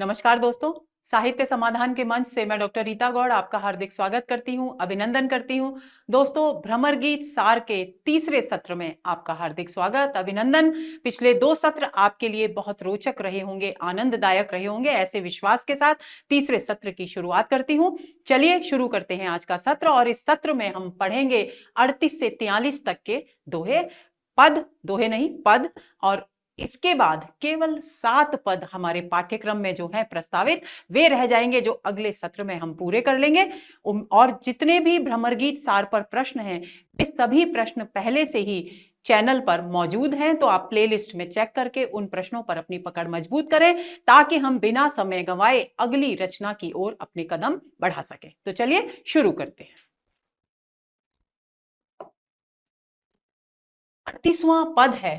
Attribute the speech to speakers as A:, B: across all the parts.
A: नमस्कार दोस्तों, साहित्य समाधान के मंच से मैं डॉक्टर रीता गौड़ आपका हार्दिक स्वागत करती हूं, अभिनंदन करती हूं। दोस्तों, भ्रमर गीत सार के तीसरे सत्र में आपका हार्दिक स्वागत, अभिनंदन। पिछले 2 सत्र आपके लिए बहुत रोचक रहे होंगे, आनंददायक रहे होंगे, ऐसे विश्वास के साथ तीसरे सत्र की शुरुआत करती हूं। चलिए शुरू करते हैं आज का सत्र। और इस सत्र में हम पढ़ेंगे 38 से 43 तक के दोहे, पद, दोहे नहीं पद। और इसके बाद केवल 7 पद हमारे पाठ्यक्रम में जो है प्रस्तावित, वे रह जाएंगे जो अगले सत्र में हम पूरे कर लेंगे। और जितने भी भ्रमर गीत सार पर प्रश्न हैं, वे सभी प्रश्न पहले से ही चैनल पर मौजूद हैं, तो आप प्लेलिस्ट में चेक करके उन प्रश्नों पर अपनी पकड़ मजबूत करें, ताकि हम बिना समय गंवाए अगली रचना की ओर अपने कदम बढ़ा सकें। तो चलिए शुरू करते हैं। 38वां पद है,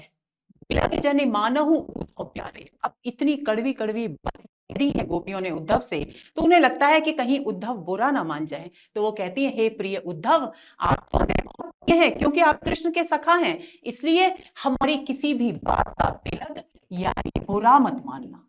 A: बिलख जनि मानहु उद्धव प्यारे। अब इतनी कड़वी कड़वी बातें दी है गोपियों ने उद्धव से, तो उन्हें लगता है कि कहीं उद्धव बुरा ना मान जाए। तो वो कहती है, हे प्रिय उद्धव, आप तो हमें बहुत प्रिय हैं, क्योंकि आप कृष्ण के सखा हैं, इसलिए हमारी किसी भी बात का बिलख यानी बुरा मत मानना।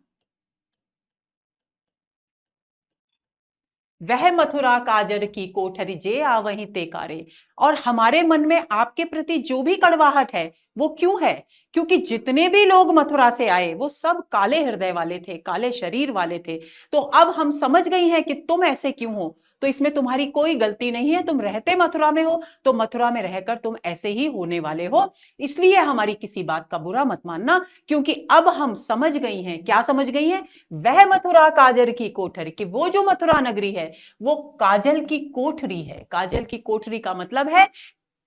A: वह मथुरा काजर की कोठरी जे आवहीं ते कारे। और हमारे मन में आपके प्रति जो भी कड़वाहट है, वो क्यों है? क्योंकि जितने भी लोग मथुरा से आए वो सब काले हृदय वाले थे, काले शरीर वाले थे। तो अब हम समझ गई हैं कि तुम ऐसे क्यों हो। तो इसमें तुम्हारी कोई गलती नहीं है, तुम रहते मथुरा में हो, तो मथुरा में रहकर तुम ऐसे ही होने वाले हो, इसलिए हमारी किसी बात का बुरा मत मानना। क्योंकि अब हम समझ गई हैं, क्या समझ गई हैं? वह मथुरा काजर की कोठरी, कि वो जो मथुरा नगरी है वो काजल की कोठरी है। काजल की कोठरी का मतलब है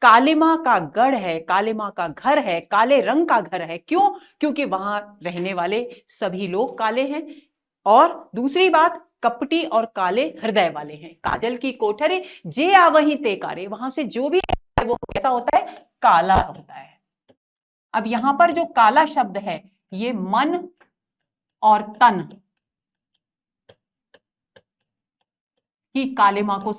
A: कालिमा का गढ़ है, कालिमा का घर है, काले रंग का घर है। क्यों? क्योंकि वहां रहने वाले सभी लोग काले हैं। और दूसरी बात, कपटी और काले हृदय वाले हैं। काजल की कोठरी जे आवहीं ते कारे, वहां से जो भी है वो कैसा होता है? काला होता है। अब यहां पर जो काला शब्द है, ये मन और तन की कालिमा को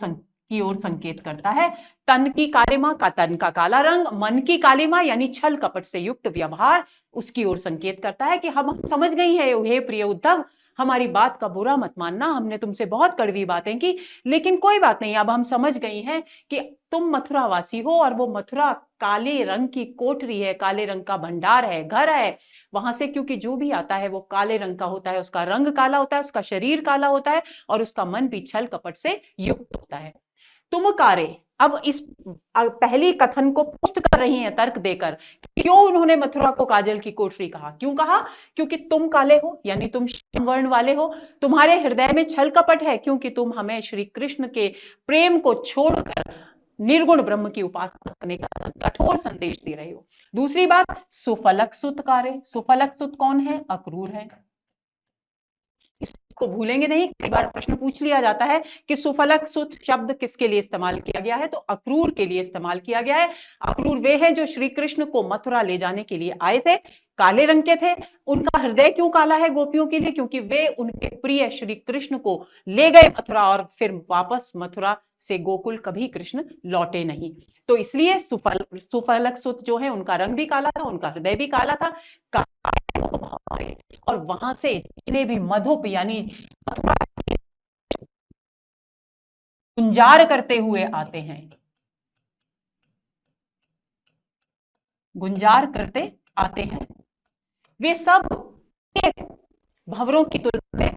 A: की ओर संकेत करता है। तन की कालिमा का, तन का काला रंग, मन की कालिमा यानी छल कपट से युक्त व्यवहार, उसकी ओर संकेत करता है कि हम समझ गई है, हे प्रिय उद्धव, हमारी बात का बुरा मत मानना। हमने तुमसे बहुत कड़वी बातें की, लेकिन कोई बात नहीं, अब हम समझ गई हैं कि तुम मथुरा वासी हो, और वो मथुरा काले रंग की कोठरी है, काले रंग का भंडार है, घर है। वहां से क्योंकि जो भी आता है वो काले रंग का होता है, उसका रंग काला होता है, उसका शरीर काला होता है, और उसका मन भी छल कपट से युक्त होता है। तुम कारे, अब इस पहली कथन को पुष्ट कर रही हैं तर्क देकर। क्यों उन्होंने मथुरा को काजल की कोठरी कहा? क्यों कहा? क्योंकि तुम काले हो, यानी तुम श्याम वर्ण वाले हो, तुम्हारे हृदय में छल कपट है, क्योंकि तुम हमें श्री कृष्ण के प्रेम को छोड़कर निर्गुण ब्रह्म की उपासना करने का कठोर संदेश दे रहे हो। दूसरी बात, सुफलक सुत कारे। सुफलक सुत कौन है? अक्रूर है। इसको भूलेंगे नहीं, कई बार प्रश्न पूछ लिया जाता है कि सुफलक सुत शब्द किसके लिए इस्तेमाल किया गया है, तो अक्रूर के लिए इस्तेमाल किया गया है। अक्रूर वे हैं जो श्री कृष्ण को मथुरा ले जाने के लिए आए थे, काले रंग के थे। उनका हृदय क्यों काला है गोपियों के लिए? क्योंकि वे उनके प्रिय श्री कृष्ण को ले गए मथुरा, और फिर वापस मथुरा से गोकुल कभी कृष्ण लौटे नहीं। तो इसलिए सुफलक सुत जो है, उनका रंग भी काला था, उनका हृदय भी काला था। और वहां से जितने भी मधुप यानी गुंजार करते हुए आते हैं, गुंजार करते आते हैं, वे सब भंवरों की तुलना में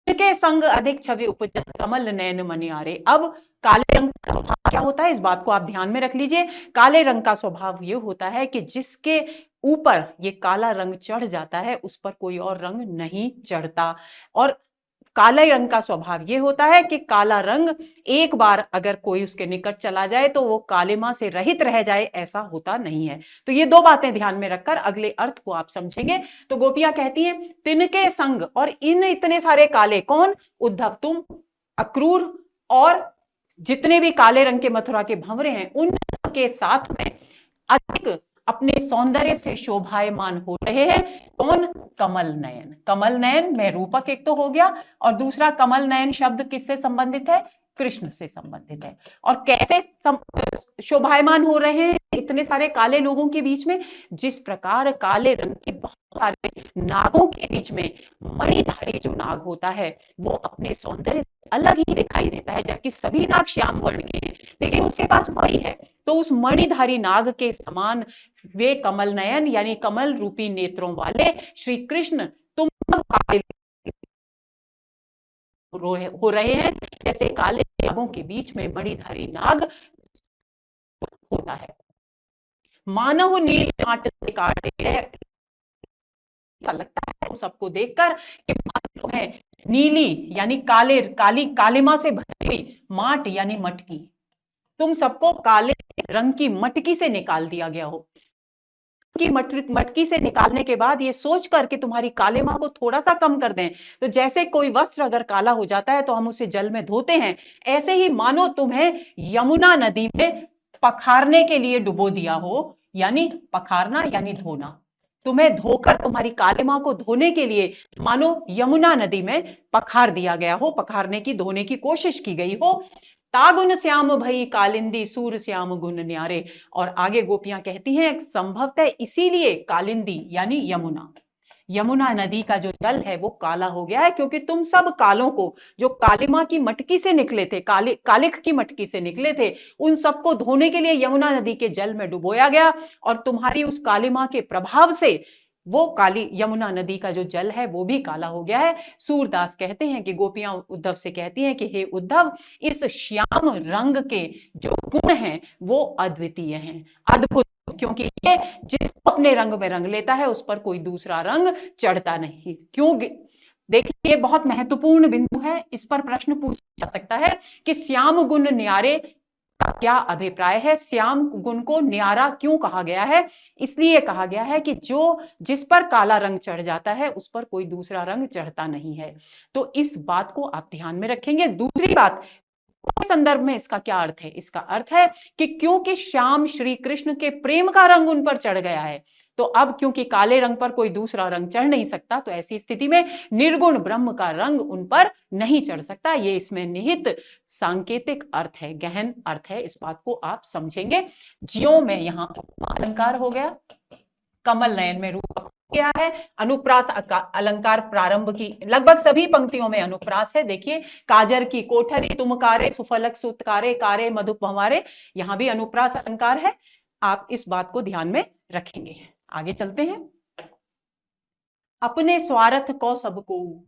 A: के संग अधिक छवि उपजत कमल नयन मनियारे। अब काले रंग का स्वभाव क्या होता है, इस बात को आप ध्यान में रख लीजिए। काले रंग का स्वभाव यह होता है कि जिसके ऊपर ये काला रंग चढ़ जाता है, उस पर कोई और रंग नहीं चढ़ता। और काले रंग का स्वभाव यह होता है कि काला रंग एक बार अगर कोई उसके निकट चला जाए तो वो कालिमा से रहित रह जाए, ऐसा होता नहीं है। तो ये 2 बातें ध्यान में रखकर अगले अर्थ को आप समझेंगे। तो गोपियां कहती हैं, तिनके संग, और इन इतने सारे काले, कौन? उद्धव, तुम, अक्रूर, और जितने भी काले रंग के मथुरा के भंवरे हैं, उनके साथ में अधिक अपने सौंदर्य से शोभायमान हो रहे हैं। कौन? कमल नयन। कमल नयन में रूपक एक तो हो गया, और दूसरा कमल नयन शब्द किससे संबंधित है? कृष्ण से संबंधित है। और कैसे शोभायमान हो रहे हैं इतने सारे काले लोगों के बीच में? जिस प्रकार काले रंग के बहुत सारे नागों के बीच में मणिधारी जो नाग होता है वो अपने सौंदर्य से अलग ही दिखाई देता है, जबकि सभी नाग श्याम वर्ण के हैं लेकिन उसके पास मणि है। तो उस मणिधारी नाग के समान वे कमल नयन यानी कमल रूपी नेत्रों वाले श्री कृष्ण तुम काले हो रहे हैं, जैसे काले नागों के बीच में मणिधारी नाग होता है। मानव नील कांट से काटे, ऐसा लगता है सबको देखकर कि मानव है नीली यानी काली कालिमा से भरी हुई माट यानी मटकी, तुम सबको काले रंग की मटकी से निकाल दिया गया हो। की मटकी से निकालने के बाद ये सोच कर कि तुम्हारी कालिमा को थोड़ा सा कम कर दें, तो जैसे कोई वस्त्र अगर काला हो जाता है तो हम उसे जल में धोते हैं, ऐसे ही मानो तुम्हें यमुना नदी में पखारने के लिए डुबो दिया हो, यानी पखारना यानी धोना। तुम्हें धोकर तुम्हारी कालिमा को धोने के लिए मानो यमुना नदी में पखार दिया गया हो, पखारने की धोने की कोशिश की गई हो। तागुन श्याम भई कालिंदी सूर श्याम गुण न्यारे। और आगे गोपियां कहती हैं संभवतः इसीलिए कालिंदी यानी यमुना नदी का जो जल है वो काला हो गया है, क्योंकि तुम सब कालों को जो कालिमा की मटकी से निकले थे, कालिख की मटकी से निकले थे, उन सबको धोने के लिए यमुना नदी के जल में डुबोया गया और तुम्हारी उस कालिमा के प्रभाव से वो काली यमुना नदी का जो जल है वो भी काला हो गया है। सूरदास कहते हैं कि गोपियां उद्धव से कहती हैं कि हे उद्धव, इस श्याम रंग के जो गुण हैं वो अद्वितीय हैं, अद्भुत, क्योंकि ये जिसको अपने रंग में रंग लेता है उस पर कोई दूसरा रंग चढ़ता नहीं। क्यों? देखिए, बहुत महत्वपूर्ण बिंदु है, इस पर प्रश्न पूछा जा सकता है कि श्याम गुण न्यारे का क्या अभिप्राय है। श्याम गुण को न्यारा क्यों कहा गया है? इसलिए कहा गया है कि जो जिस पर काला रंग चढ़ जाता है उस पर कोई दूसरा रंग चढ़ता नहीं है। तो इस बात को आप ध्यान में रखेंगे। दूसरी बात, संदर्भ में इसका क्या अर्थ है? इसका अर्थ है कि क्योंकि श्याम श्री कृष्ण के प्रेम का रंग उन पर चढ़ गया है, तो अब क्योंकि काले रंग पर कोई दूसरा रंग चढ़ नहीं सकता, तो ऐसी स्थिति में निर्गुण ब्रह्म का रंग उन पर नहीं चढ़ सकता। ये इसमें निहित सांकेतिक अर्थ है, गहन अर्थ है, इस बात को आप समझेंगे। ज्यों में यहां अलंकार हो गया, कमल नयन में रूपक गया है, अनुप्रास अलंकार प्रारंभ की लगभग सभी पंक्तियों में अनुप्रास है। देखिए, काजर की कोठरी तुम कारे, सुफलक सुतकारे, कारे मधुप हमारे, यहां भी अनुप्रास अलंकार है। आप इस बात को ध्यान में रखेंगे। आगे चलते हैं। अपने स्वार्थ को सबको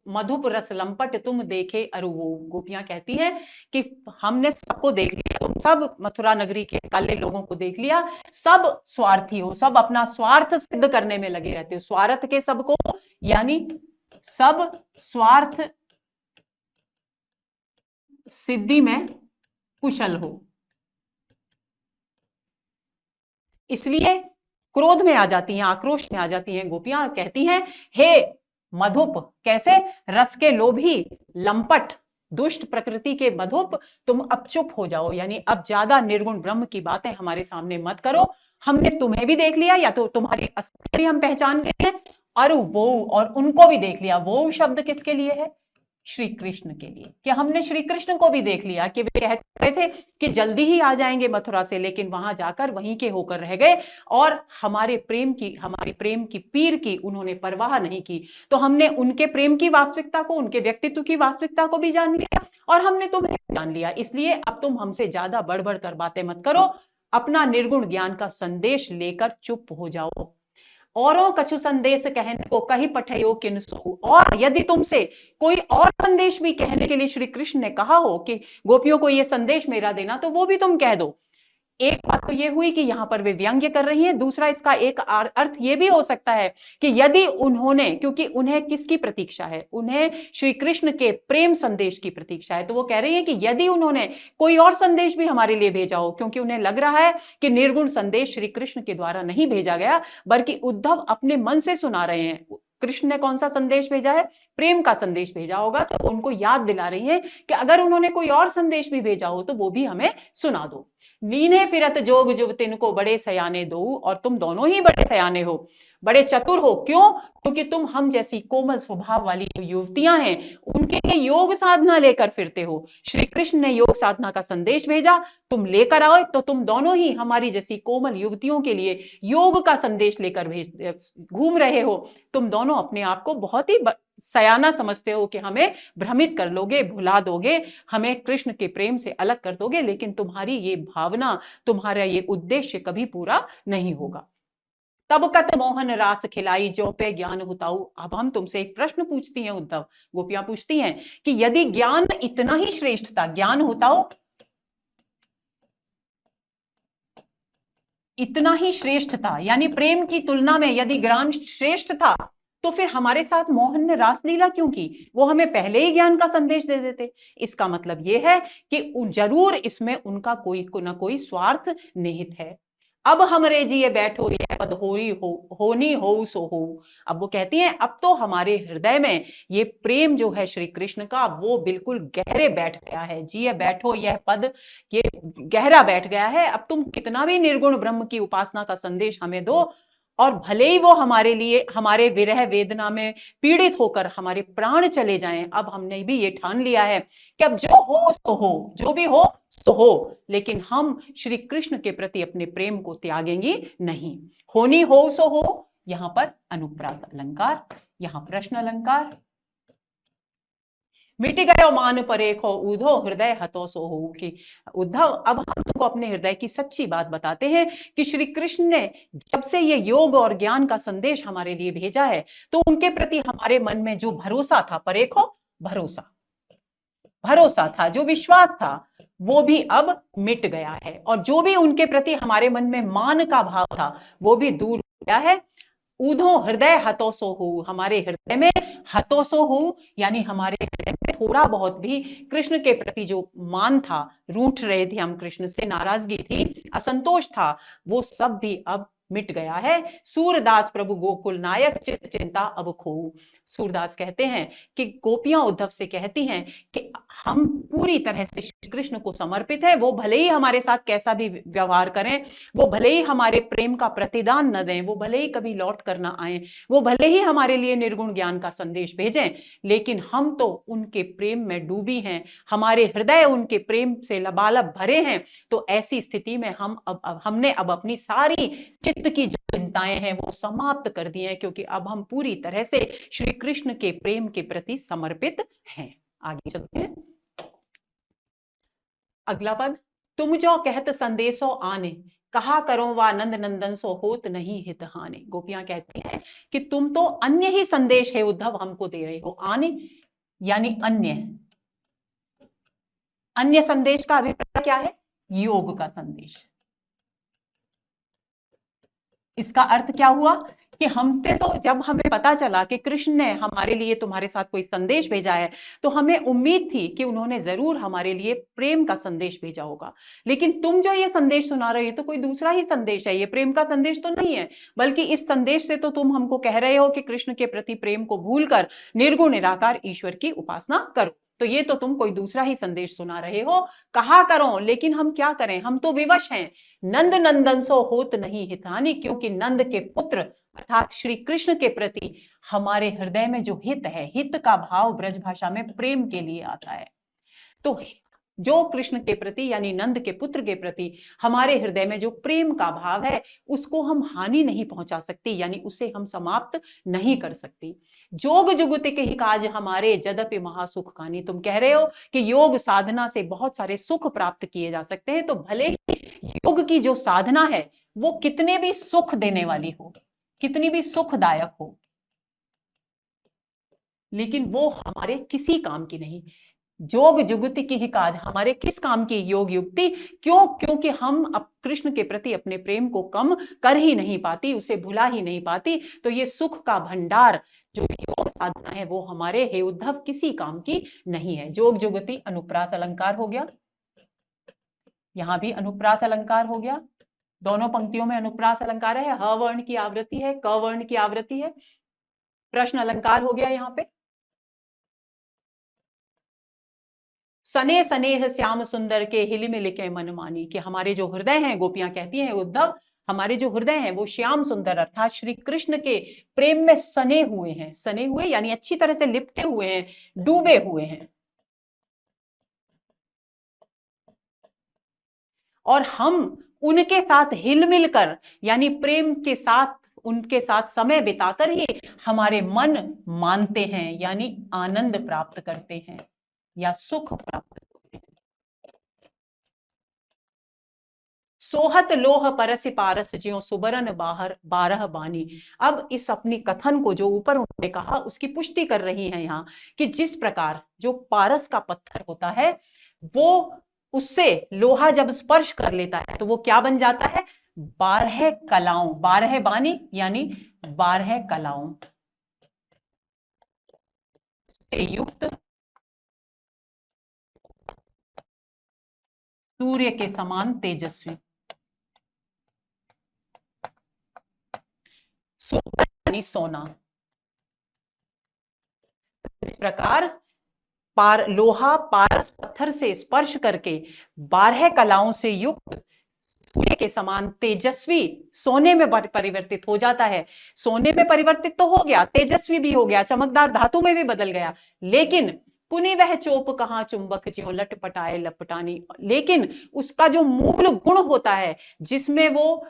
A: मधुप रस लंपट तुम देखे अरुवो। गोपियां कहती हैं कि हमने सबको देख लिया, तुम सब मथुरा नगरी के काले लोगों को देख लिया, सब स्वार्थी हो, सब अपना स्वार्थ सिद्ध करने में लगे रहते हो। स्वार्थ के सबको यानी सब स्वार्थ सिद्धि में कुशल हो, इसलिए क्रोध में आ जाती हैं, आक्रोश में आ जाती हैं। गोपियां कहती हैं, हे मधुप, कैसे? रस के लोभी, लंपट, दुष्ट प्रकृति के मधुप, तुम अब चुप हो जाओ, यानी अब ज्यादा निर्गुण ब्रह्म की बातें हमारे सामने मत करो। हमने तुम्हें भी देख लिया, या तो तुम्हारी अस्तित्व हम पहचान गए हैं, और वो और उनको भी देख लिया। वो शब्द किसके लिए है? श्री कृष्ण के लिए। कि हमने श्री कृष्ण को भी देख लिया कि वे कह रहे थे कि जल्दी ही आ जाएंगे मथुरा से, लेकिन वहां जाकर वहीं के होकर रह गए और हमारे प्रेम की पीर की उन्होंने परवाह नहीं की। तो हमने उनके प्रेम की वास्तविकता को, उनके व्यक्तित्व की वास्तविकता को भी जान लिया और हमने तुम्हें जान लिया। इसलिए अब तुम हमसे ज्यादा बढ़ बढ़ कर बातें मत करो, अपना निर्गुण ज्ञान का संदेश लेकर चुप हो जाओ। औरों कछु संदेश कहने को कही पठयो किनसु। और यदि तुमसे कोई और संदेश भी कहने के लिए श्री कृष्ण ने कहा हो कि गोपियों को यह संदेश मेरा देना, तो वो भी तुम कह दो। एक बात तो ये हुई कि यहां पर वे व्यंग्य कर रही हैं। दूसरा, इसका एक अर्थ ये भी हो सकता है कि यदि उन्होंने, क्योंकि उन्हें किसकी प्रतीक्षा है? उन्हें श्री कृष्ण के प्रेम संदेश की प्रतीक्षा है, तो वो कह रही है कि यदि उन्होंने कोई और संदेश भी हमारे लिए भेजा हो, क्योंकि उन्हें लग रहा है कि निर्गुण संदेश श्री कृष्ण के द्वारा नहीं भेजा गया, बल्कि उद्धव अपने मन से सुना रहे हैं। कृष्ण ने कौन सा संदेश भेजा है? प्रेम का संदेश भेजा होगा। तो उनको याद दिला रही है कि अगर उन्होंने कोई और संदेश भी भेजा हो तो वो भी हमें सुना दो। नीने फिरत जोग जुग तिनको बड़े सयाने दो, और तुम दोनों ही बड़े सयाने हो, बड़े चतुर हो। क्यों? क्योंकि तुम हम जैसी कोमल स्वभाव वाली जो युवतियां हैं उनके लिए योग साधना लेकर फिरते हो। श्री कृष्ण ने योग साधना का संदेश भेजा, तुम लेकर आओ, तो तुम दोनों ही हमारी जैसी कोमल युवतियों के लिए योग का संदेश लेकर भेज घूम रहे हो। तुम दोनों अपने आप को बहुत ही सयाना समझते हो कि हमें भ्रमित कर लोगे, भुला दोगे, हमें कृष्ण के प्रेम से अलग कर दोगे, लेकिन तुम्हारी ये भावना, तुम्हारा ये उद्देश्य कभी पूरा नहीं होगा। तब कत मोहन रास खिलाई जो पे ज्ञान हुताऊ। अब हम तुमसे एक प्रश्न पूछती हैं उद्धव, गोपियां पूछती हैं कि यदि ज्ञान इतना ही श्रेष्ठ था, ज्ञान हुताऊ इतना ही श्रेष्ठ था, यानी प्रेम की तुलना में यदि ज्ञान श्रेष्ठ था, तो फिर हमारे साथ मोहन ने रासलीला क्यों की? वो हमें पहले ही ज्ञान का संदेश दे देते। इसका मतलब यह है कि जरूर इसमें उनका कोई ना कोई स्वार्थ निहित है। अब हमरे जिए बैठो यह पद होनी हो सो हो। अब वो कहती हैं अब तो हमारे हृदय में ये प्रेम जो है श्री कृष्ण का वो बिल्कुल गहरे बैठ गया है। जिए बैठो यह पद ये गहरा बैठ गया है। अब तुम कितना भी निर्गुण ब्रह्म की उपासना का संदेश हमें दो, और भले ही वो हमारे लिए हमारे विरह वेदना में पीड़ित होकर हमारे प्राण चले जाएं, अब हमने भी ये ठान लिया है कि अब जो हो सो हो, जो भी हो सो हो, लेकिन हम श्री कृष्ण के प्रति अपने प्रेम को त्यागेंगे नहीं। होनी हो सो हो, यहां पर अनुप्रास अलंकार, यहां प्रश्न अलंकार। मिट गयो मान परेखो ऊधो हृदय हतो सो हो। कि उद्धव अब हम तुमको अपने हृदय की सच्ची बात बताते हैं कि श्री कृष्ण ने जब से ये योग और ज्ञान का संदेश हमारे लिए भेजा है, तो उनके प्रति हमारे मन में जो भरोसा था, परेखो भरोसा, भरोसा था, जो विश्वास था, वो भी अब मिट गया है। और जो भी उनके प्रति हमारे मन में मान का भाव था वो भी दूर हो गया है। ऊधो हृदय हतोसो हो, हमारे हृदय में हतोसो हो, यानी हमारे हृदय में थोड़ा बहुत भी कृष्ण के प्रति जो मान था, रूठ रहे थे हम कृष्ण से, नाराजगी थी, असंतोष था, वो सब भी अब मिट गया है। सूरदास प्रभु गोकुल नायक चित चिंता अब खो। सूरदास कहते हैं कि गोपियां उद्धव से कहती हैं कि हम पूरी तरह से श्री कृष्ण को समर्पित है, वो भले ही हमारे साथ कैसा भी व्यवहार करें, वो भले ही हमारे प्रेम का प्रतिदान न दें, वो भले ही कभी लौट कर ना आए, वो भले ही हमारे लिए निर्गुण ज्ञान का संदेश भेजें, लेकिन हम तो उनके प्रेम में डूबी हैं, हमारे हृदय उनके प्रेम से लबालब भरे हैं। तो ऐसी स्थिति में हमने अब अपनी सारी चित्त की जो चिंताएं हैं वो समाप्त कर दी हैं, क्योंकि अब हम पूरी तरह से श्री कृष्ण के प्रेम के प्रति समर्पित हैं। आगे चलते हैं। अगला पद, तुम जो कहत संदेशो आने, कहा करो वा नंद नंदन सो होत नहीं हित हानि। गोपियां कहती हैं कि तुम तो अन्य ही संदेश है उद्धव हमको दे रहे हो। आने यानी अन्य, अन्य संदेश का अभिप्राय क्या है? योग का संदेश। इसका अर्थ क्या हुआ कि हमसे तो जब हमें पता चला कि कृष्ण ने हमारे लिए तुम्हारे साथ कोई संदेश भेजा है, तो हमें उम्मीद थी कि उन्होंने जरूर हमारे लिए प्रेम का संदेश भेजा होगा। लेकिन तुम जो ये संदेश सुना रहे हो तो कोई दूसरा ही संदेश है, ये प्रेम का संदेश तो नहीं है, बल्कि इस संदेश से तो तुम हमको कह रहे हो कि कृष्ण के प्रति प्रेम को भूलकर निर्गुण निराकार ईश्वर की उपासना करो। तो ये तो तुम कोई दूसरा ही संदेश सुना रहे हो। कहा करो, लेकिन हम क्या करें, हम तो विवश हैं। नंद नंदन सो होत नहीं हितानी, क्योंकि नंद के पुत्र अर्थात श्री कृष्ण के प्रति हमारे हृदय में जो हित है, हित का भाव ब्रज भाषा में प्रेम के लिए आता है। तो जो कृष्ण के प्रति यानी नंद के पुत्र के प्रति हमारे हृदय में जो प्रेम का भाव है, उसको हम हानि नहीं पहुंचा सकती, यानी उसे हम समाप्त नहीं कर सकती। जोग जुगति के ही काज हमारे जदपि महासुख खानी। तुम कह रहे हो कि योग साधना से बहुत सारे सुख प्राप्त किए जा सकते हैं, तो भले ही योग की जो साधना है वो कितने भी सुख देने वाली हो, कितनी भी सुखदायक हो, लेकिन वो हमारे किसी काम की नहीं। जोग जुगति की ही काज, हमारे किस काम की योग युक्ति? क्यों? क्योंकि हम अब कृष्ण के प्रति अपने प्रेम को कम कर ही नहीं पाती, उसे भुला ही नहीं पाती। तो ये सुख का भंडार जो योग साधना है वो हमारे हे उद्धव किसी काम की नहीं है। जोग जुगति अनुप्रास अलंकार हो गया, यहां भी अनुप्रास अलंकार हो गया, दोनों पंक्तियों में अनुप्रास अलंकार है। ह वर्ण की आवृत्ति है, क वर्ण की आवृत्ति है। प्रश्न अलंकार हो गया यहां पे। सने सनेह श्याम सुंदर के हिलमिल के मन मानी, कि हमारे जो हृदय हैं, गोपियां कहती हैं उद्धव, हमारे जो हृदय हैं वो श्याम सुंदर अर्थात श्री कृष्ण के प्रेम में सने हुए हैं। सने हुए यानी अच्छी तरह से लिपटे हुए हैं, डूबे हुए हैं। और हम उनके साथ हिलमिल कर यानी प्रेम के साथ उनके साथ समय बिताकर ही हमारे मन मानते हैं, यानी आनंद प्राप्त करते हैं या सुख प्राप्त करते हैं। सोहत लोह परस पारस ज्यों सुबरन बाहर बारह बानी। अब इस अपनी कथन को जो ऊपर उन्होंने कहा उसकी पुष्टि कर रही है यहाँ, कि जिस प्रकार जो पारस का पत्थर होता है वो उससे लोहा जब स्पर्श कर लेता है तो वो क्या बन जाता है, 12 कलाओं, 12 बानी यानी 12 कलाओं से युक्त सूर्य के समान तेजस्वी। यानी सोना। इस प्रकार लोहा पारस पत्थर से स्पर्श करके 12 कलाओं से युक्त सूर्य के समान तेजस्वी सोने में परिवर्तित हो जाता है। सोने में परिवर्तित तो हो गया, तेजस्वी भी हो गया, चमकदार धातु में भी बदल गया, लेकिन पुनि वह चोप कहां चुंबक ज्यों लटपटाए लपटानी। लेकिन उसका जो मूल गुण होता है जिसमें वो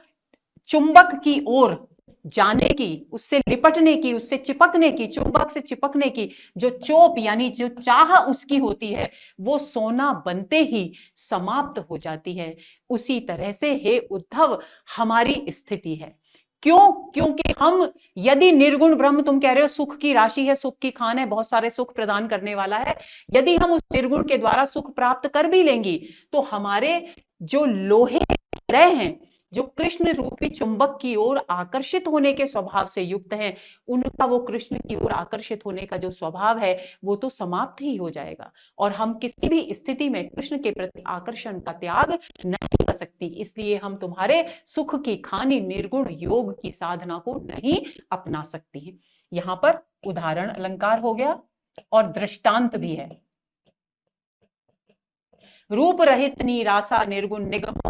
A: चुंबक की ओर जाने की, उससे लिपटने की, उससे चिपकने की, चुंबक से चिपकने की जो चोप यानी जो चाह उसकी होती है वो सोना बनते ही समाप्त हो जाती है। उसी तरह से हे उद्धव हमारी स्थिति है। क्यों? क्योंकि हम यदि निर्गुण ब्रह्म, तुम कह रहे हो सुख की राशि है, सुख की खान है, बहुत सारे सुख प्रदान करने वाला है, यदि हम उस निर्गुण के द्वारा सुख प्राप्त कर भी लेंगी तो हमारे जो लोहे हृदय हैं, जो कृष्ण रूपी चुंबक की ओर आकर्षित होने के स्वभाव से युक्त हैं, उनका वो कृष्ण की ओर आकर्षित होने का जो स्वभाव है वो तो समाप्त ही हो जाएगा और हम किसी भी स्थिति में कृष्ण के प्रति आकर्षण का त्याग नहीं कर सकती। इसलिए हम तुम्हारे सुख की खानी निर्गुण योग की साधना को नहीं अपना सकती हैं। यहां पर उदाहरण अलंकार हो गया और दृष्टांत भी है। रूप रहित निराशा निर्गुण निगम।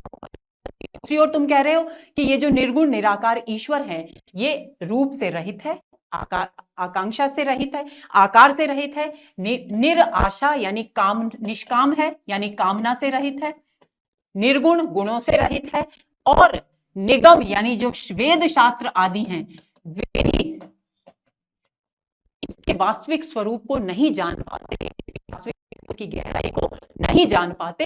A: दूसरी ओर तुम कह रहे हो कि ये जो निर्गुण निराकार ईश्वर है ये रूप से रहित है, आकांक्षा से रहित है, आकार से रहित है, निराशा यानी काम निष्काम है यानी कामना से रहित है, निर्गुण गुणों से रहित है, और निगम यानी जो वेद शास्त्र आदि हैं वे भी इसके वास्तविक स्वरूप को नहीं जान पाते, उसकी गहराई को नहीं जान पाते।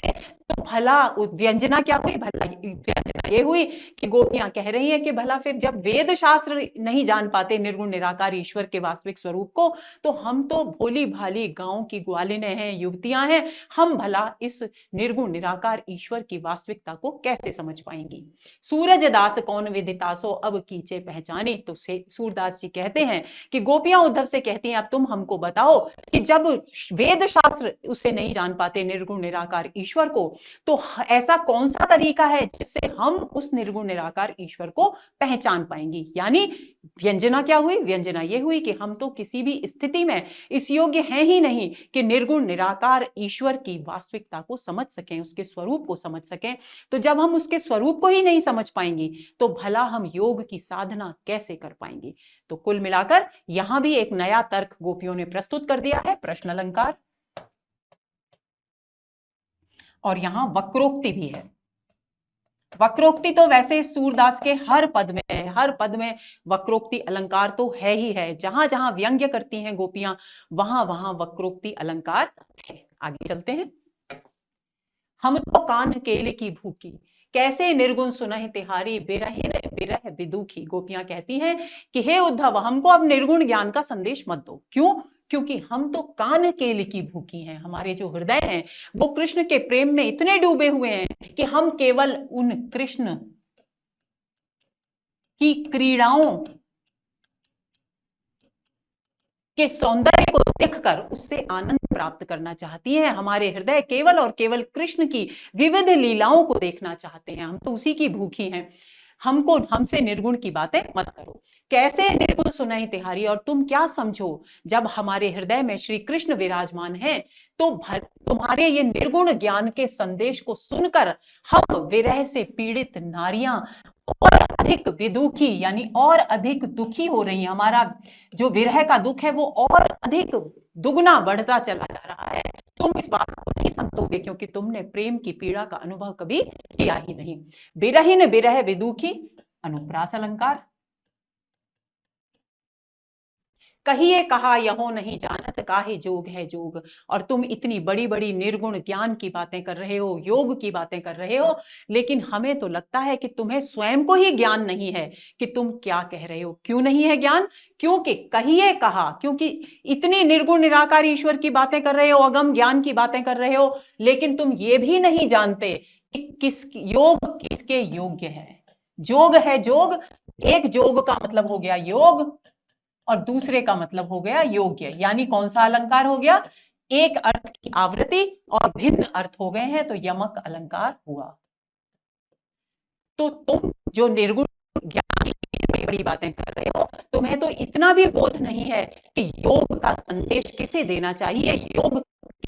A: तो भला व्यंजना क्या हुई, भला व्यंजना ये हुई कि गोपियां कह रही हैं कि भला फिर जब वेद शास्त्र नहीं जान पाते निर्गुण निराकार ईश्वर के वास्तविक स्वरूप को, तो हम तो भोली भाली गांव की ग्वालिनें हैं, युवतियां हैं, हम भला इस निर्गुण निराकार ईश्वर की वास्तविकता को कैसे समझ पाएंगी। सूरज दास कौन विदितासो अब कीचे पहचाने। तो सूरदास जी कहते हैं कि गोपियां उद्धव से कहती हैं अब तुम हमको बताओ कि जब वेद शास्त्र उसे नहीं जान पाते निर्गुण निराकार ईश्वर को, तो ऐसा कौन सा तरीका है जिससे हम उस निर्गुण निराकार ईश्वर को पहचान पाएंगी। यानी व्यंजना क्या हुई, व्यंजना ये हुई कि हम तो किसी भी स्थिति में इस योग्य हैं ही नहीं कि निर्गुण निराकार ईश्वर की वास्तविकता को समझ सकें, उसके स्वरूप को समझ सकें। तो जब हम उसके स्वरूप को ही नहीं समझ पाएंगी तो भला हम योग की साधना कैसे कर पाएंगे। तो कुल मिलाकर यहां भी एक नया तर्क गोपियों ने प्रस्तुत कर दिया है, प्रश्न अलंकार, और यहां वक्रोक्ति भी है। वक्रोक्ति तो वैसे सूरदास के हर पद में है, हर पद में वक्रोक्ति अलंकार तो है ही है, जहां जहां व्यंग्य करती हैं गोपियां वहां वहां वक्रोक्ति अलंकार है। आगे चलते हैं। हम तो कान केले की भूखी कैसे निर्गुण सुनहि तिहारी बिरहिन बिरह बिदुखी। गोपियां कहती हैं कि हे उद्धव हमको अब निर्गुण ज्ञान का संदेश मत दो। क्यों? क्योंकि हम तो कान केले की भूखी हैं, हमारे जो हृदय हैं वो कृष्ण के प्रेम में इतने डूबे हुए हैं कि हम केवल उन कृष्ण की क्रीड़ाओं के सौंदर्य को देखकर उससे आनंद प्राप्त करना चाहती हैं। हमारे हृदय केवल और केवल कृष्ण की विविध लीलाओं को देखना चाहते हैं, हम तो उसी की भूखी हैं। हमको हमसे निर्गुण की बातें मत करो। कैसे निर्गुण सुनाई तिहारी, और तुम क्या समझो जब हमारे हृदय में श्री कृष्ण विराजमान है तो तुम्हारे ये निर्गुण ज्ञान के संदेश को सुनकर हम विरह से पीड़ित नारियां और अधिक विदुखी यानी और अधिक दुखी हो रही हैं। हमारा जो विरह का दुख है वो और अधिक दुगना बढ़ता चला जा रहा है। तुम इस बात को नहीं समझोगे क्योंकि तुमने प्रेम की पीड़ा का अनुभव कभी किया ही नहीं। विरहीन विरह विदुखी अनुप्रास अलंकार। कहिए कहा यहो नहीं जानत काहे जोग है जोग। और तुम इतनी बड़ी बड़ी निर्गुण ज्ञान की बातें कर रहे हो, योग की बातें कर रहे हो, लेकिन हमें तो लगता है कि तुम्हें स्वयं को ही ज्ञान नहीं है कि तुम क्या कह रहे हो। क्यों नहीं है ज्ञान? क्योंकि कहिए कहा, क्योंकि इतनी निर्गुण निराकार ईश्वर की बातें कर रहे हो, अगम ज्ञान की बातें कर रहे हो, लेकिन तुम ये भी नहीं जानते कि किस योग किसके योग्य है। जोग है जोग, एक जोग का मतलब हो गया योग और दूसरे का मतलब हो गया योग्य। यानी कौन सा अलंकार हो गया? एक अर्थ की आवृत्ति और भिन्न अर्थ हो गए हैं तो यमक अलंकार हुआ। तो तुम जो निर्गुण ज्ञान की बड़ी बड़ी बातें कर रहे हो, तुम्हें तो इतना भी बोध नहीं है कि योग का संदेश किसे देना चाहिए, योग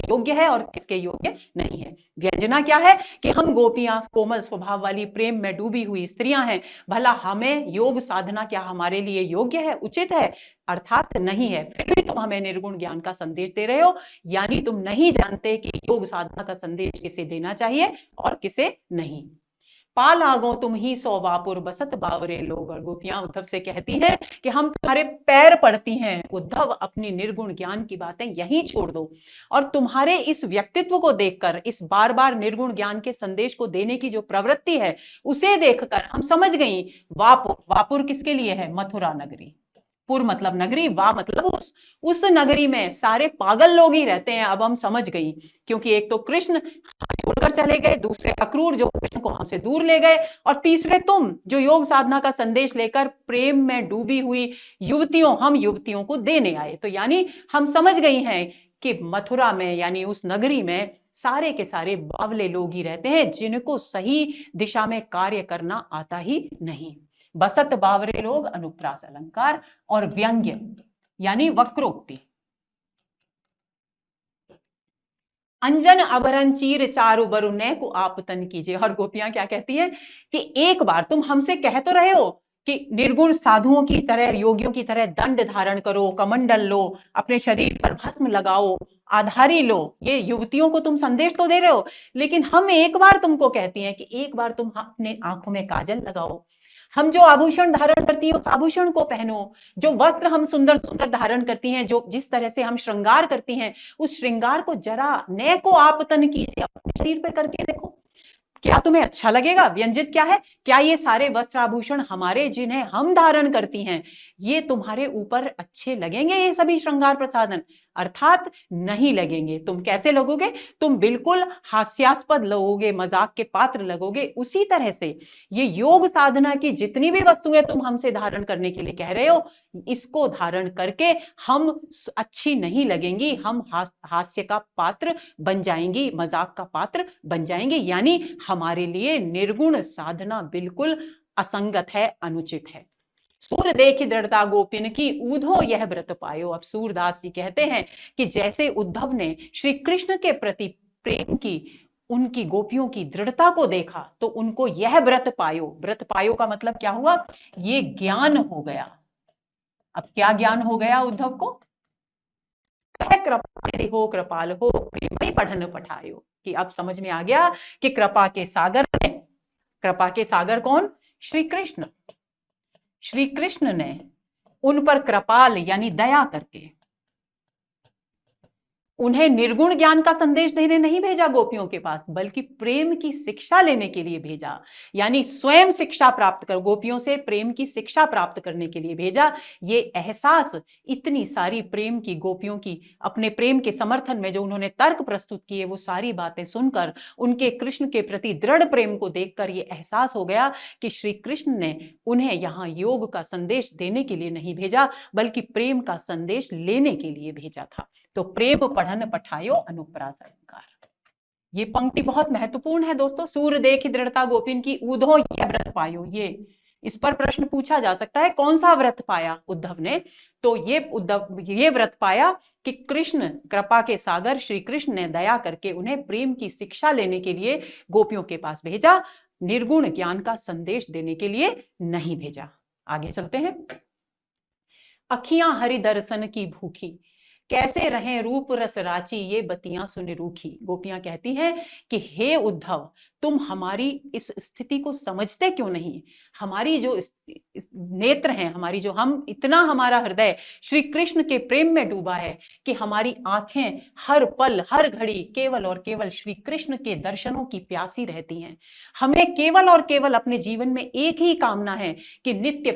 A: योग्य है और किसके योग्य नहीं है। व्यंजना क्या है कि हम गोपियां कोमल स्वभाव वाली प्रेम में डूबी हुई स्त्रियां हैं, भला हमें योग साधना क्या हमारे लिए योग्य है, उचित है? अर्थात नहीं है। फिर भी तुम हमें निर्गुण ज्ञान का संदेश दे रहे हो, यानी तुम नहीं जानते कि योग साधना का संदेश किसे देना चाहिए और किसे नहीं। पा लागो तुम ही सो वापुर बसत बावरे लोग। और गोपियां उद्धव से कहती हैं कि हम तुम्हारे पैर पड़ती हैं, उद्धव अपनी निर्गुण ज्ञान की बातें यहीं छोड़ दो। और तुम्हारे इस व्यक्तित्व को देखकर, इस बार बार निर्गुण ज्ञान के संदेश को देने की जो प्रवृत्ति है उसे देखकर हम समझ गई वापुर, वापुर किसके लिए है? मथुरा नगरी। पुर मतलब नगरी, वा मतलब उस नगरी में सारे पागल लोग ही रहते हैं। अब हम समझ गई, क्योंकि एक तो कृष्ण छोड़कर चले गए, दूसरे अक्रूर जो कृष्ण को हमसे दूर ले गए, और तीसरे तुम जो योग साधना का संदेश लेकर प्रेम में डूबी हुई युवतियों, हम युवतियों को देने आए। तो यानी हम समझ गई हैं कि मथुरा में यानी उस नगरी में सारे के सारे बावले लोग ही रहते हैं जिनको सही दिशा में कार्य करना आता ही नहीं। बसत बावरे लोग अनुप्रास अलंकार। और व्यंग्य यानी वक्रोक्ति। अंजन अभरन चीर चारु बरु नय को आपतन कीजिए। और गोपियां क्या कहती हैं कि एक बार तुम हमसे कह तो रहे हो कि निर्गुण साधुओं की तरह, योगियों की तरह दंड धारण करो, कमंडल लो, अपने शरीर पर भस्म लगाओ, आधारी लो, ये युवतियों को तुम संदेश तो दे रहे हो, लेकिन हम एक बार तुमको कहती हैं कि एक बार तुम अपने आंखों में काजल लगाओ, हम जो आभूषण धारण करती हैं उस आभूषण को पहनो, जो वस्त्र हम सुंदर सुंदर धारण करती हैं, जो जिस तरह से हम श्रृंगार करती हैं उस श्रृंगार को जरा नए को आपतन कीजिए, अपने शरीर पर करके देखो, क्या तुम्हें अच्छा लगेगा? व्यंजित क्या है? क्या ये सारे वस्त्र आभूषण हमारे जिन्हें हम धारण करती हैं ये तुम्हारे ऊपर अच्छे लगेंगे? ये सभी श्रृंगार प्रसाधन? अर्थात नहीं लगेंगे। तुम कैसे लगोगे? तुम बिल्कुल हास्यास्पद लगोगे, मजाक के पात्र लगोगे। उसी तरह से ये योग साधना की जितनी भी वस्तुएं तुम हमसे धारण करने के लिए कह रहे हो, इसको धारण करके हम अच्छी नहीं लगेंगी, हम हास्य का पात्र बन जाएंगी, मजाक का पात्र बन जाएंगे। यानी हमारे लिए निर्गुण साधना बिल्कुल असंगत है, अनुचित है। सूर देखी दृढ़ता गोपिन की ऊधो यह व्रत पायो। अब सूरदास जी कहते हैं कि जैसे उद्धव ने श्री कृष्ण के प्रति प्रेम की, उनकी गोपियों की दृढ़ता को देखा तो उनको यह व्रत पायो। व्रत पायो का मतलब क्या हुआ? ये ज्ञान हो गया। अब क्या ज्ञान हो गया उद्धव को? कृपा हो कृपाल हो प्रेम पढ़न पठायो। कि अब समझ में आ गया कि कृपा के सागर ने, कृपा के सागर कौन? श्री कृष्ण। श्री कृष्ण ने उन पर कृपाल यानी दया करके उन्हें निर्गुण ज्ञान का संदेश देने नहीं भेजा गोपियों के पास, बल्कि प्रेम की शिक्षा लेने के लिए भेजा। यानी स्वयं शिक्षा प्राप्त कर, गोपियों से प्रेम की शिक्षा प्राप्त करने के लिए भेजा। ये एहसास इतनी सारी प्रेम की, गोपियों की अपने प्रेम के समर्थन में जो उन्होंने तर्क प्रस्तुत किए, वो सारी बातें सुनकर, उनके कृष्ण के प्रति दृढ़ प्रेम को देखकर ये एहसास हो गया कि श्री कृष्ण ने उन्हें यहाँ योग का संदेश देने के लिए नहीं भेजा, बल्कि प्रेम का संदेश लेने के लिए भेजा था। तो प्रेम पढ़न पठायो अनुप्रास अलंकार। ये पंक्ति बहुत महत्वपूर्ण है दोस्तों। सूर देखी दृढ़ता गोपिन की ऊधो यह व्रत पायो। ये इस पर प्रश्न पूछा जा सकता है, कौन सा व्रत पाया उद्धव ने? तो ये व्रत पाया कि कृष्ण, कृपा के सागर श्री कृष्ण ने दया करके उन्हें प्रेम की शिक्षा लेने के लिए गोपियों के पास भेजा, निर्गुण ज्ञान का संदेश देने के लिए नहीं भेजा। आगे चलते हैं। अखियां हरि दर्शन की भूखी, कैसे रहें रूप रस राची, ये बतियां सुन रूखी। गोपियां कहती हैं कि हे उद्धव, तुम हमारी इस स्थिति को समझते क्यों नहीं? हमारी जो इस नेत्र हैं, हमारी जो हम इतना हमारा हृदय श्री कृष्ण के प्रेम में डूबा है कि हमारी आंखें हर पल हर घड़ी केवल और केवल श्री कृष्ण के दर्शनों की प्यासी रहती हैं। हमें केवल और केवल अपने जीवन में एक ही कामना है कि नित्य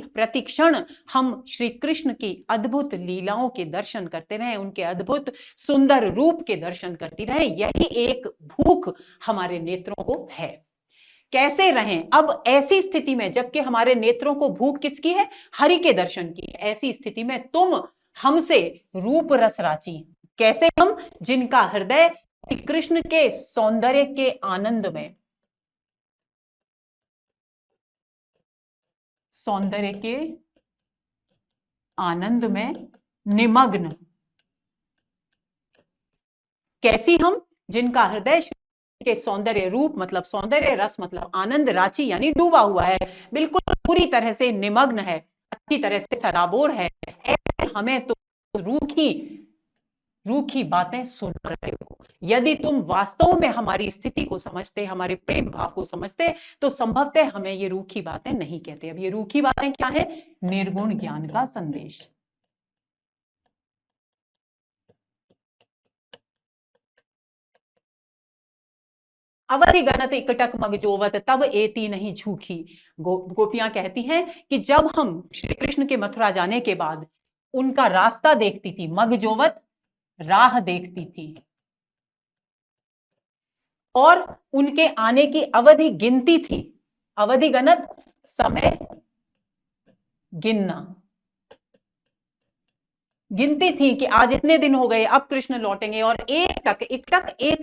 A: प्रति क्षण हम श्री कृष्ण की अद्भुत लीलाओं के दर्शन करते रहें, उनके अद्भुत सुंदर रूप के दर्शन करती रहें। यही एक भूख हमारे नेत्रों को है। कैसे रहें अब ऐसी स्थिति में, जबकि हमारे नेत्रों को भूख किसकी है? हरि के दर्शन की। ऐसी स्थिति में तुम हमसे रूप रस राची, कैसे हम जिनका हृदय कृष्ण के सौंदर्य के आनंद में, सौंदर्य के आनंद में निमग्न, कैसी हम जिनका हृदय के सौंदर्य रूप मतलब सौंदर्य, रस मतलब आनंद, राची यानी डूबा हुआ है, बिल्कुल पूरी तरह से निमग्न है, अच्छी तरह से सराबोर है, हमें तो रूखी रूखी बातें सुन रहे हो। यदि तुम वास्तव में हमारी स्थिति को समझते, हमारे प्रेम भाव को समझते, तो संभवतः हमें ये रूखी बातें नहीं कहते। अब ये रूखी बातें क्या है? निर्गुण ज्ञान का संदेश। अवधि गणत इकटक मगजोवत तब एती नहीं झूठी। गोपियां कहती हैं कि जब हम श्री कृष्ण के मथुरा जाने के बाद उनका रास्ता देखती थी, मगजोवत राह देखती थी, और उनके आने की अवधि गिनती थी। अवधि गणत समय गिनना, गिनती थी कि आज इतने दिन हो गए, अब कृष्ण लौटेंगे, और एक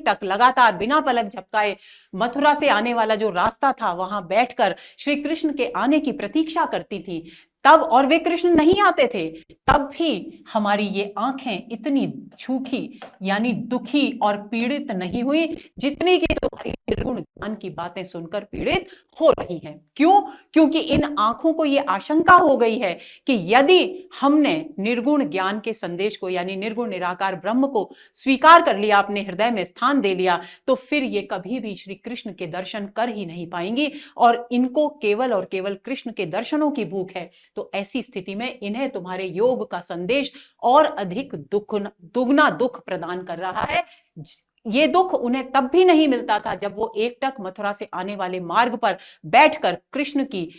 A: टक लगातार बिना पलक झपकाए मथुरा से आने वाला जो रास्ता था वहां बैठकर श्री कृष्ण के आने की प्रतीक्षा करती थी। तब, और वे कृष्ण नहीं आते थे, तब भी हमारी ये आंखें इतनी झूठी यानी दुखी और पीड़ित नहीं हुई जितनी कि तुम्हारी निर्गुण ज्ञान की बातें सुनकर पीड़ित हो रही हैं। क्यों? क्योंकि इन आंखों को ये आशंका हो गई है कि यदि हमने निर्गुण ज्ञान के संदेश को यानी निर्गुण निराकार ब्रह्म को स्वीकार कर लिया, अपने हृदय में स्थान दे लिया, तो फिर ये कभी भी श्री कृष्ण के दर्शन कर ही नहीं पाएंगी, और इनको केवल और केवल कृष्ण के दर्शनों की भूख है। तो ऐसी स्थिति में इन्हें तुम्हारे योग का संदेश और अधिक दुगना दुख प्रदान कर रहा है। ये दुख उन्हें तब भी नहीं मिलता था जब वो एकटक मथुरा से आने वाले मार्ग पर बैठकर कृष्ण की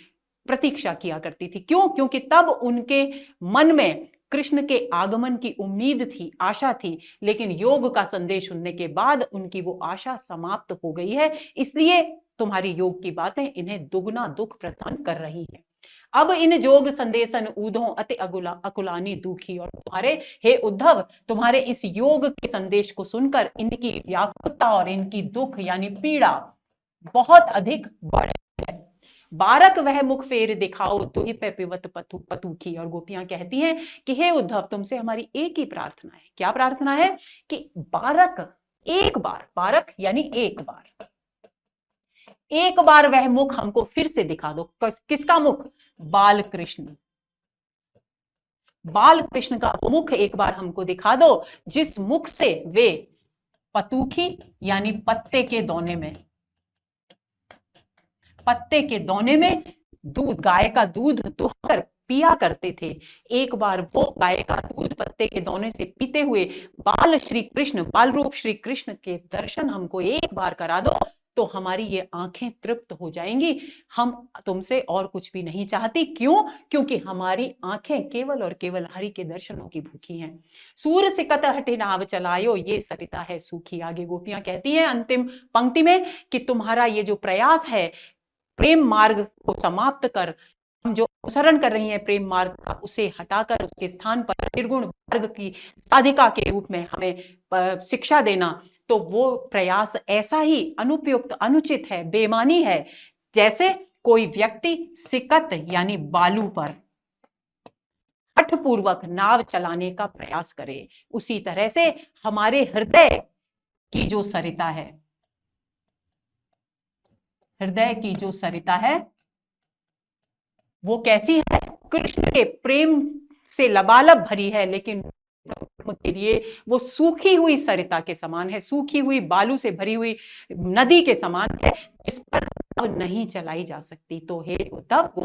A: प्रतीक्षा किया करती थी। क्यों? क्योंकि तब उनके मन में कृष्ण के आगमन की उम्मीद थी, आशा थी, लेकिन योग का संदेश सुनने के बाद उनकी वो आशा समाप्त हो गई है। इसलिए तुम्हारी योग की बातें इन्हें दुगना दुख प्रदान कर रही है। अब इन जोग संदेशन ऊधों अति अकुलानी दुखी, और तुम्हारे हे उद्धव, तुम्हारे इस योग के संदेश को सुनकर इनकी व्याकुलता और इनकी दुख यानी पीड़ा बहुत अधिक बढ़ है। बारक वह मुख फेर दिखाओ तुहि पे पिवत पतूखी। और गोपियां कहती हैं कि हे उद्धव, तुमसे हमारी एक ही प्रार्थना है। क्या प्रार्थना है? कि बारक, एक बार, बारक यानी एक बार वह मुख हमको फिर से दिखा दो। किसका मुख? बाल कृष्ण, बाल कृष्ण का मुख एक बार हमको दिखा दो, जिस मुख से वे पतूखी यानी पत्ते के दोने में दूध, गाय का दूध दुहकर पिया करते थे। एक बार वो गाय का दूध पत्ते के दोने से पीते हुए बाल श्री कृष्ण, बाल रूप श्री कृष्ण के दर्शन हमको एक बार करा दो, तो हमारी ये आंखें तृप्त हो जाएंगी। हम तुमसे और कुछ भी नहीं चाहती। क्यों? क्योंकि हमारी आंखें केवल और केवल हरि के दर्शनों की भूखी हैं। सूर सिकत हटे नाव चलायो, ये सरिता है सूखी। आगे गोपियां कहती हैं अंतिम पंक्ति में कि तुम्हारा ये जो प्रयास है प्रेम मार्ग को समाप्त कर, हम जो अनुसरण कर रही हैं प्रेम मार्ग का, उसे हटाकर उसके स्थान पर निर्गुण मार्ग की साधिका के रूप में हमें शिक्षा देना, तो वो प्रयास ऐसा ही अनुपयुक्त, अनुचित है, बेमानी है, जैसे कोई व्यक्ति सिकत यानी बालू पर हठपूर्वक नाव चलाने का प्रयास करे, उसी तरह से हमारे हृदय की जो सरिता है, हृदय की जो सरिता है वो कैसी है? कृष्ण के प्रेम से लबालब भरी है, लेकिन के लिए वो सूखी हुई सरिता के समान है, सूखी हुई बालू से भरी हुई नदी के समान है, जिस पर नहीं चलाई जा सकती। तो हे उद्धव,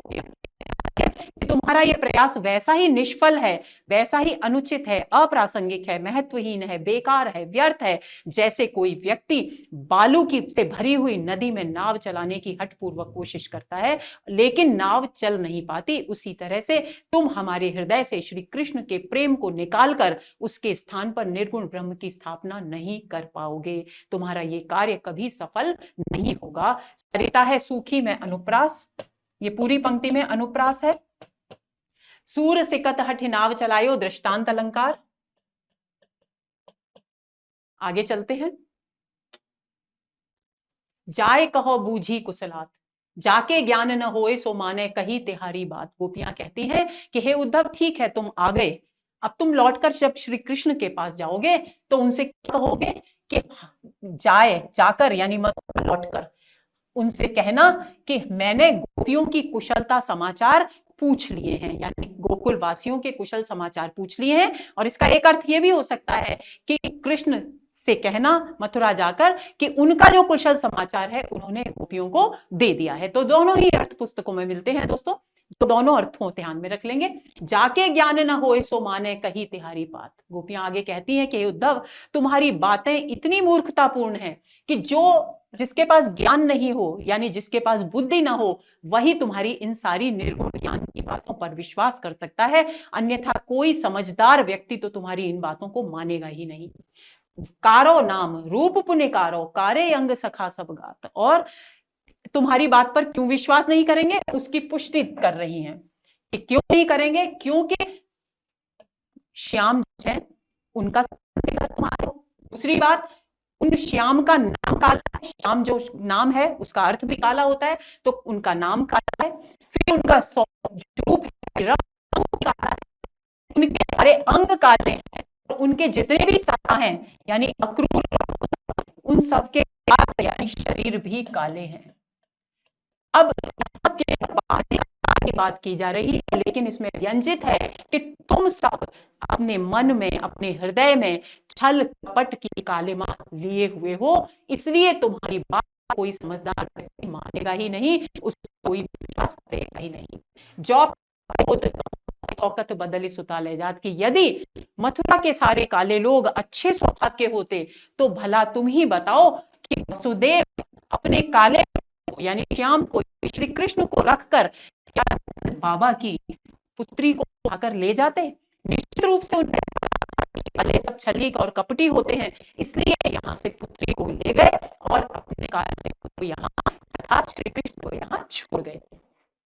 A: तुम्हारा ये प्रयास वैसा ही निष्फल है, वैसा ही अनुचित है, अप्रासंगिक है, महत्वहीन है, बेकार है, व्यर्थ है, जैसे कोई व्यक्ति बालू की से भरी हुई नदी में नाव चलाने की हठपूर्वक कोशिश करता है लेकिन नाव चल नहीं पाती। उसी तरह से तुम हमारे हृदय से श्री कृष्ण के प्रेम को निकालकर उसके स्थान पर निर्गुण ब्रह्म की स्थापना नहीं कर पाओगे। तुम्हारा ये कार्य कभी सफल नहीं होगा। सरिता है सूखी में अनुप्रास, ये पूरी पंक्ति में अनुप्रास है। सूर सिकत हठ नाव चलायो, दृष्टांत अलंकार। आगे चलते हैं। जाए कहो बूझी कुशलात, जाके ज्ञान न होए सो माने कही तिहारी बात। गोपियां कहती हैं कि हे उद्धव, ठीक है तुम आ गए, अब तुम लौटकर जब श्री कृष्ण के पास जाओगे तो उनसे कहोगे कि जाकर यानी मत लौटकर उनसे कहना कि मैंने गोपियों की कुशलता समाचार पूछ लिए हैं, यानी गोकुल वासियों के कुशल समाचार पूछ लिए हैं। और इसका एक अर्थ यह भी हो सकता है कि कृष्ण से कहना मथुरा जाकर कि उनका जो कुशल समाचार है उन्होंने गोपियों को दे दिया है। तो दोनों ही अर्थ पुस्तकों में मिलते हैं दोस्तों, तो दोनों अर्थों ध्यान में रख लेंगे। जाके ज्ञान न होए सो माने कही तिहारी बात। गोपियां आगे कहती हैं कि उद्धव, तुम्हारी बातें इतनी मूर्खतापूर्ण है कि जिसके पास ज्ञान नहीं हो यानी जिसके पास बुद्धि ना हो वही तुम्हारी इन सारी निर्गुण ज्ञान की बातों पर विश्वास कर सकता है, अन्यथा कोई समझदार व्यक्ति तो तुम्हारी इन बातों को मानेगा ही नहीं। कारो नाम रूप पुनिकारो, कारे अंग सखा सब गात। और तुम्हारी बात पर क्यों विश्वास नहीं करेंगे उसकी पुष्टि कर रही हैं कि क्यों नहीं करेंगे, क्योंकि श्याम है उनका तुम्हारे। दूसरी बात, उन श्याम का नाम काला है, श्याम जो नाम है उसका अर्थ भी काला होता है, तो उनका नाम काला है। फिर उनका रूप काला है, उनके सारे अंग काले हैं, उनके जितने भी साया हैं यानी अक्रूर, उन सबके यानी शरीर भी काले हैं। अब की बात की जा रही है, लेकिन इसमें व्यंजित है कि तुम सब अपने मन में, अपने हृदय में छल कपट की कालिमा लिए हुए हो, इसलिए तुम्हारी बात कोई समझदार व्यक्ति मानेगा ही नहीं, उसको कोई विश्वास करेगा ही नहीं। जो औकत बदली सुता ले जात कि यदि मथुरा के सारे काले लोग अच्छे स्वभाव के होते तो भला तुम ही बताओ कि वसुदेव अपने काले यानी श्याम को, श्री कृष्ण को रखकर क्या बाबा की पुत्री को आकर ले जाते? निश्चित रूप से उनके सब छलीक और कपटी होते हैं, इसलिए यहाँ से पुत्री को ले गए और अपने काले को यहाँ अर्थात श्री कृष्ण को यहाँ छोड़ गए।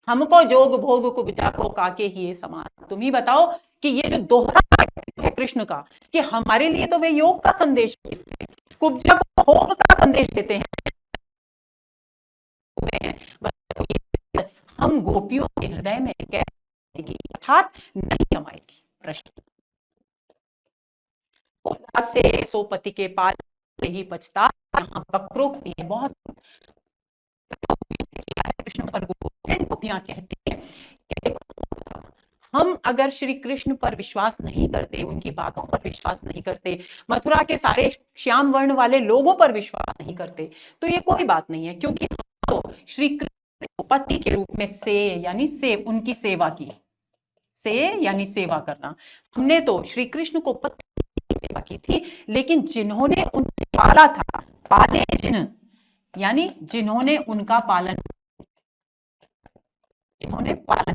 A: हमको जोग भोग कुब्जा को काके ही समान। तुम ही बताओ कि ये जो दोहरा है कृष्ण का कि हमारे लिए तो वे योग का संदेश देते हैं, कुब्जा को भोग का संदेश देते हैं, हम गोपियों के हृदय में अर्थात नहीं समाएगी। प्रश्न से सोपति के पाल ही पछता, यहाँ वक्रोक्ति है बहुत। कृष्ण पर गोपियां कहती हैं कि हम अगर श्री कृष्ण पर विश्वास नहीं करते, उनकी बातों पर विश्वास नहीं करते, मथुरा के सारे श्याम वर्ण वाले लोगों पर विश्वास नहीं करते, तो ये कोई बात नहीं है, क्योंकि हम तो श्री कृष्ण पति के रूप में से यानी से उनकी सेवा की, से यानी सेवा करना, हमने तो श्री कृष्ण को पति की सेवा की थी, लेकिन जिन्होंने उन्हें पाला था, पाले जिन यानी जिन्होंने उनका पालन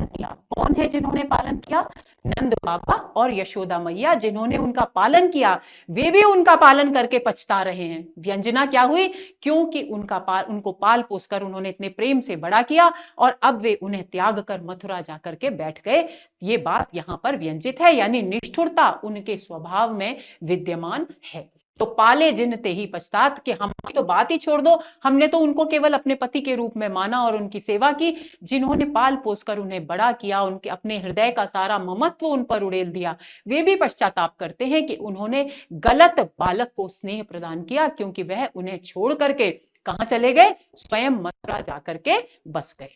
A: किया, कौन है जिन्होंने पालन किया? नंद बाबा और यशोदा मैया, जिन्होंने उनका पालन किया वे भी उनका पालन करके पछता रहे हैं। व्यंजना क्या हुई? क्योंकि उनको पाल पोस कर उन्होंने इतने प्रेम से बड़ा किया और अब वे उन्हें त्याग कर मथुरा जाकर के बैठ गए। ये बात यहाँ पर व्यंजित है, यानी निष्ठुरता उनके स्वभाव में विद्यमान है। तो पाले जिन ते ही पश्चात, कि हमारी तो बात ही छोड़ दो, हमने तो उनको केवल अपने पति के रूप में माना और उनकी सेवा की। जिन्होंने पाल पोस कर उन्हें बड़ा किया, उनके अपने हृदय का सारा ममत्व उन पर उड़ेल दिया, वे भी पश्चाताप करते हैं कि उन्होंने गलत बालक को स्नेह प्रदान किया, क्योंकि वह उन्हें छोड़ करके कहां चले गए? स्वयं मथुरा जाकर के बस गए।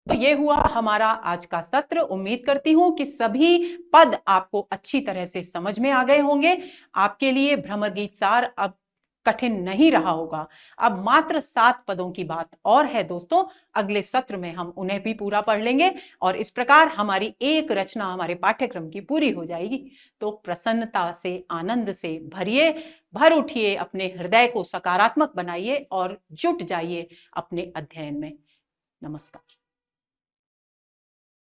A: तो ये हुआ हमारा आज का सत्र। उम्मीद करती हूं कि सभी पद आपको अच्छी तरह से समझ में आ गए होंगे। आपके लिए भ्रमर गीत सार अब कठिन नहीं रहा होगा। अब मात्र 7 पदों की बात और है दोस्तों, अगले सत्र में हम उन्हें भी पूरा पढ़ लेंगे और इस प्रकार हमारी एक रचना हमारे पाठ्यक्रम की पूरी हो जाएगी। तो प्रसन्नता से, आनंद से भर उठिए, अपने हृदय को सकारात्मक बनाइए और जुट जाइए अपने अध्ययन में। नमस्कार।